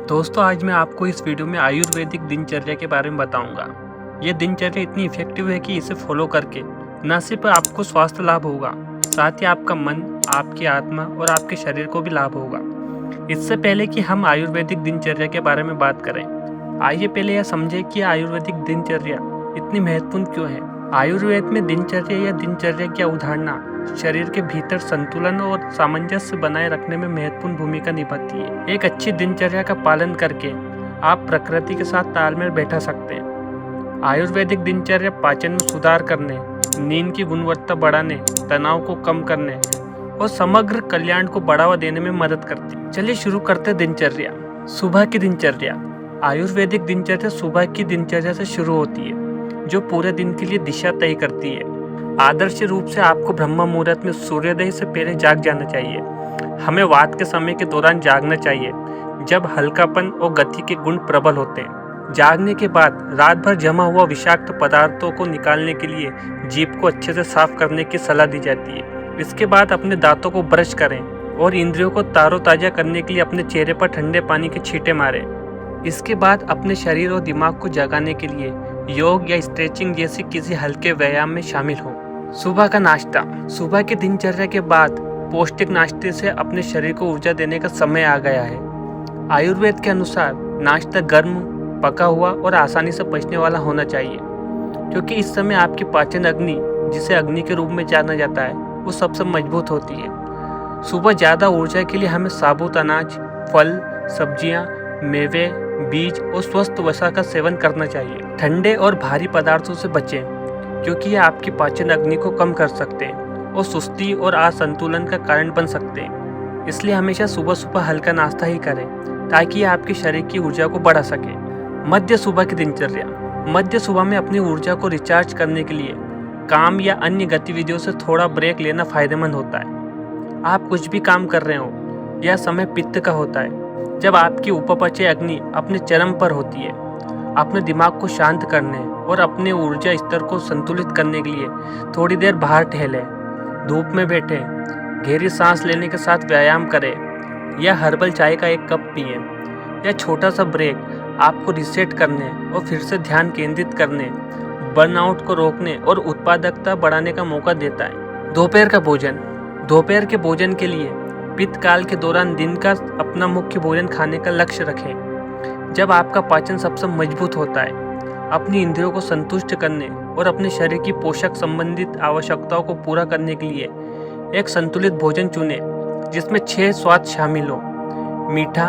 दोस्तों, आज मैं आपको इस वीडियो में आयुर्वेदिक दिनचर्या के बारे में बताऊंगा। ये दिनचर्या इतनी इफेक्टिव है कि इसे फॉलो करके न सिर्फ आपको स्वास्थ्य लाभ होगा, साथ ही आपका मन, आपकी आत्मा और आपके शरीर को भी लाभ होगा। इससे पहले कि हम आयुर्वेदिक दिनचर्या के बारे में बात करें, आइए पहले यह समझें कि आयुर्वेदिक दिनचर्या इतनी महत्वपूर्ण क्यों है। आयुर्वेद में दिनचर्या या दिनचर्या की अवधारणा शरीर के भीतर संतुलन और सामंजस्य बनाए रखने में महत्वपूर्ण भूमिका निभाती है। एक अच्छी दिनचर्या का पालन करके आप प्रकृति के साथ तालमेल बैठा सकते हैं। आयुर्वेदिक दिनचर्या पाचन में सुधार करने, नींद की गुणवत्ता बढ़ाने, तनाव को कम करने और समग्र कल्याण को बढ़ावा देने में मदद करती है। चलिए शुरू करते हैं दिनचर्या। सुबह की दिनचर्या। आयुर्वेदिक दिनचर्या सुबह की दिनचर्या से शुरू होती है, जो पूरे दिन के लिए दिशा तय करती है। आदर्श रूप से आपको ब्रह्म मुहूर्त में सूर्योदय से पहले जाग जाना चाहिए। हमें वात के समय के दौरान जागना चाहिए, जब हल्कापन और गति के गुण प्रबल होते हैं। जागने के बाद रात भर जमा हुआ विषाक्त पदार्थों को निकालने के लिए जीभ को अच्छे से साफ करने की सलाह दी जाती है। इसके बाद अपने दांतों को ब्रश करें और इंद्रियों को तारोताजा करने के लिए अपने चेहरे पर ठंडे पानी के छींटे मारें। इसके बाद अपने शरीर और दिमाग को जगाने के लिए योग या स्ट्रेचिंग जैसी किसी हल्के व्यायाम में शामिल हो। सुबह का नाश्ता। सुबह की दिनचर्या के बाद पौष्टिक नाश्ते से अपने शरीर को ऊर्जा देने का समय आ गया है। आयुर्वेद के अनुसार नाश्ता गर्म, पका हुआ और आसानी से पचने वाला होना चाहिए, क्योंकि इस समय आपकी पाचन अग्नि, जिसे अग्नि के रूप में जाना जाता है, वो सबसे मजबूत होती है। सुबह ज़्यादा ऊर्जा के लिए हमें साबुत अनाज, फल, सब्जियाँ, मेवे, बीज और स्वस्थ वसा का सेवन करना चाहिए। ठंडे और भारी पदार्थों से बचें, क्योंकि ये आपकी पाचन अग्नि को कम कर सकते हैं और सुस्ती और असंतुलन का कारण बन सकते हैं। इसलिए हमेशा सुबह सुबह हल्का नाश्ता ही करें, ताकि ये आपके शरीर की ऊर्जा को बढ़ा सके। मध्य सुबह की दिनचर्या। मध्य सुबह में अपनी ऊर्जा को रिचार्ज करने के लिए काम या अन्य गतिविधियों से थोड़ा ब्रेक लेना फायदेमंद होता है। आप कुछ भी काम कर रहे हो, यह समय पित्त का होता है, जब आपकी उपपचय अग्नि अपने चरम पर होती है। अपने दिमाग को शांत करने और अपने ऊर्जा स्तर को संतुलित करने के लिए थोड़ी देर बाहर टहलें, धूप में बैठें, गहरी सांस लेने के साथ व्यायाम करें या हर्बल चाय का एक कप पिएं। यह छोटा सा ब्रेक आपको रिसेट करने और फिर से ध्यान केंद्रित करने, बर्नआउट को रोकने और उत्पादकता बढ़ाने का मौका देता है। दोपहर का भोजन। दोपहर के भोजन के लिए पित्त काल के दौरान दिन का अपना मुख्य भोजन खाने का लक्ष्य रखें, जब आपका पाचन सबसे मजबूत होता है। अपनी इंद्रियों को संतुष्ट करने और अपने शरीर की पोषक संबंधित आवश्यकताओं को पूरा करने के लिए एक संतुलित भोजन चुनें, जिसमें 6 स्वाद शामिल हो: मीठा,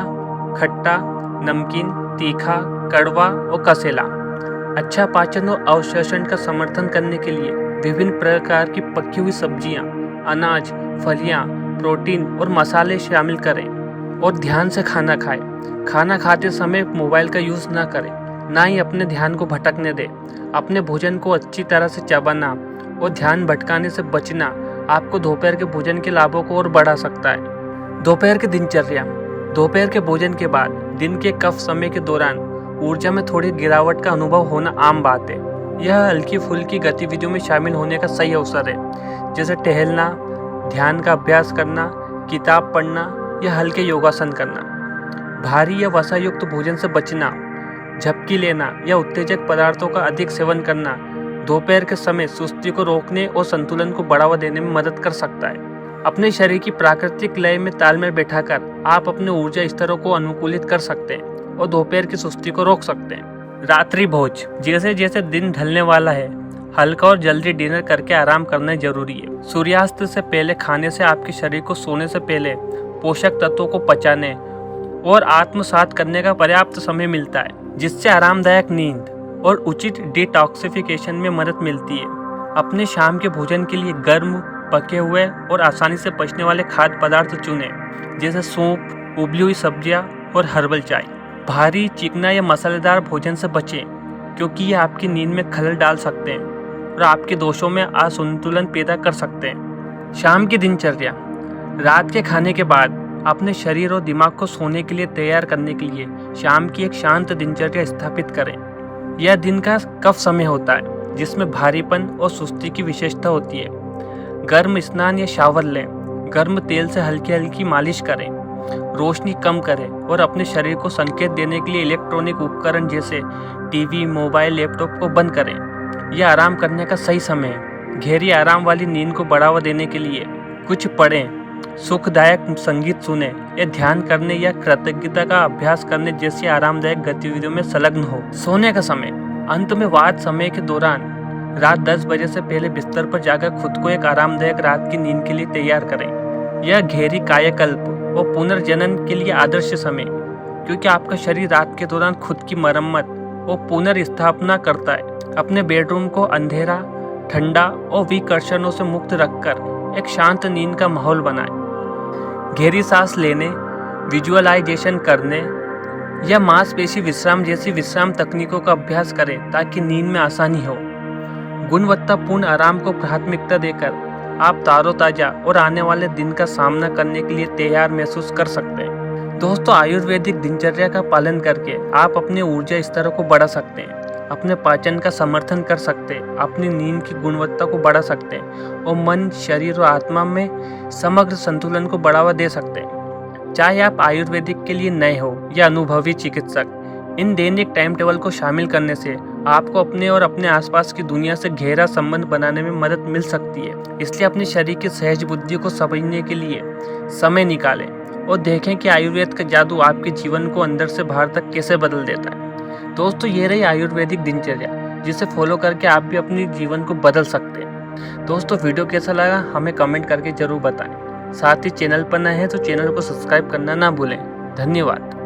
खट्टा, नमकीन, तीखा, कड़वा और कसेला। अच्छा पाचन और अवशोषण का समर्थन करने के लिए विभिन्न प्रकार की पकी हुई सब्जियां, अनाज, फलियां, प्रोटीन और मसाले शामिल करें और ध्यान से खाना खाएं। खाना खाते समय मोबाइल का यूज़ ना करें, ना ही अपने ध्यान को भटकने दें। अपने भोजन को अच्छी तरह से चबाना और ध्यान भटकाने से बचना आपको दोपहर के भोजन के लाभों को और बढ़ा सकता है। दोपहर की दिनचर्या। दोपहर के भोजन के बाद दिन के कफ समय के दौरान ऊर्जा में थोड़ी गिरावट का अनुभव होना आम बात है। यह हल्की फुल्की गतिविधियों में शामिल होने का सही अवसर है, जैसे टहलना, ध्यान का अभ्यास करना, किताब पढ़ना या हल्के योगासन करना। भारी या वसायुक्त भोजन से बचना, झपकी लेना या उत्तेजक पदार्थों का अधिक सेवन करना दोपहर के समय सुस्ती को रोकने और संतुलन को बढ़ावा देने में मदद कर सकता है। अपने शरीर की प्राकृतिक लय में तालमेल बैठाकर आप अपने ऊर्जा स्तरों को अनुकूलित कर सकते हैं और दोपहर की सुस्ती को रोक सकते हैं। रात्रि भोज। जैसे जैसे दिन ढलने वाला है, हल्का और जल्दी डिनर करके आराम करना जरूरी है। सूर्यास्त से पहले खाने से आपके शरीर को सोने से पहले पोषक तत्वों को पचाने और आत्मसात करने का पर्याप्त समय मिलता है, जिससे आरामदायक नींद और उचित डिटॉक्सिफिकेशन में मदद मिलती है। अपने शाम के भोजन के लिए गर्म, पके हुए और आसानी से पचने वाले खाद्य पदार्थ चुनें, जैसे सूप, उबली हुई सब्जियां और हर्बल चाय। भारी, चिकना या मसालेदार भोजन से बचें, क्योंकि ये आपकी नींद में खलल डाल सकते हैं और आपके दोषों में असंतुलन पैदा कर सकते हैं। शाम की दिनचर्या। रात के खाने के बाद अपने शरीर और दिमाग को सोने के लिए तैयार करने के लिए शाम की एक शांत दिनचर्या स्थापित करें। यह दिन का कफ समय होता है, जिसमें भारीपन और सुस्ती की विशेषता होती है। गर्म स्नान या शावर लें, गर्म तेल से हल्की हल्की मालिश करें, रोशनी कम करें और अपने शरीर को संकेत देने के लिए इलेक्ट्रॉनिक उपकरण जैसे टीवी, मोबाइल, लैपटॉप को बंद करें। यह आराम करने का सही समय है। गहरी आराम वाली नींद को बढ़ावा देने के लिए कुछ पढ़ें, सुखदायक संगीत सुने या ध्यान करने या कृतज्ञता का अभ्यास करने जैसी आरामदायक गतिविधियों में संलग्न हो। सोने का समय अंत में वाद समय के दौरान रात 10 बजे से पहले बिस्तर पर जाकर खुद को एक आरामदायक रात की नींद के लिए तैयार करें। यह गहरी कायाकल्प और पुनर्जनन के लिए आदर्श समय, क्योंकि आपका शरीर रात के दौरान खुद की मरम्मत और पुनर्स्थापना करता है। अपने बेडरूम को अंधेरा, ठंडा और विकर्षणों से मुक्त रखकर एक शांत नींद का माहौल बनाएं। गहरी सांस लेने, विजुअलाइजेशन करने या मांसपेशी विश्राम जैसी विश्राम तकनीकों का अभ्यास करें ताकि नींद में आसानी हो। गुणवत्तापूर्ण आराम को प्राथमिकता देकर आप तारोताजा और आने वाले दिन का सामना करने के लिए तैयार महसूस कर सकते हैं। दोस्तों, आयुर्वेदिक दिनचर्या का पालन करके आप अपने ऊर्जा स्तरों को बढ़ा सकते हैं, अपने पाचन का समर्थन कर सकते हैं, अपनी नींद की गुणवत्ता को बढ़ा सकते हैं और मन, शरीर और आत्मा में समग्र संतुलन को बढ़ावा दे सकते हैं। चाहे आप आयुर्वेदिक के लिए नए हो या अनुभवी चिकित्सक, इन दैनिक टाइम टेबल को शामिल करने से आपको अपने और अपने आसपास की दुनिया से गहरा संबंध बनाने में मदद मिल सकती है। इसलिए अपने शरीर की सहज बुद्धि को समझने के लिए समय निकालें और देखें कि आयुर्वेद का जादू आपके जीवन को अंदर से बाहर तक कैसे बदल देता है। दोस्तों, ये रही आयुर्वेदिक दिनचर्या, जिसे फॉलो करके आप भी अपने जीवन को बदल सकते हैं। दोस्तों, वीडियो कैसा लगा हमें कमेंट करके जरूर बताएं। साथ ही चैनल पर नए हैं तो चैनल को सब्सक्राइब करना ना भूलें। धन्यवाद।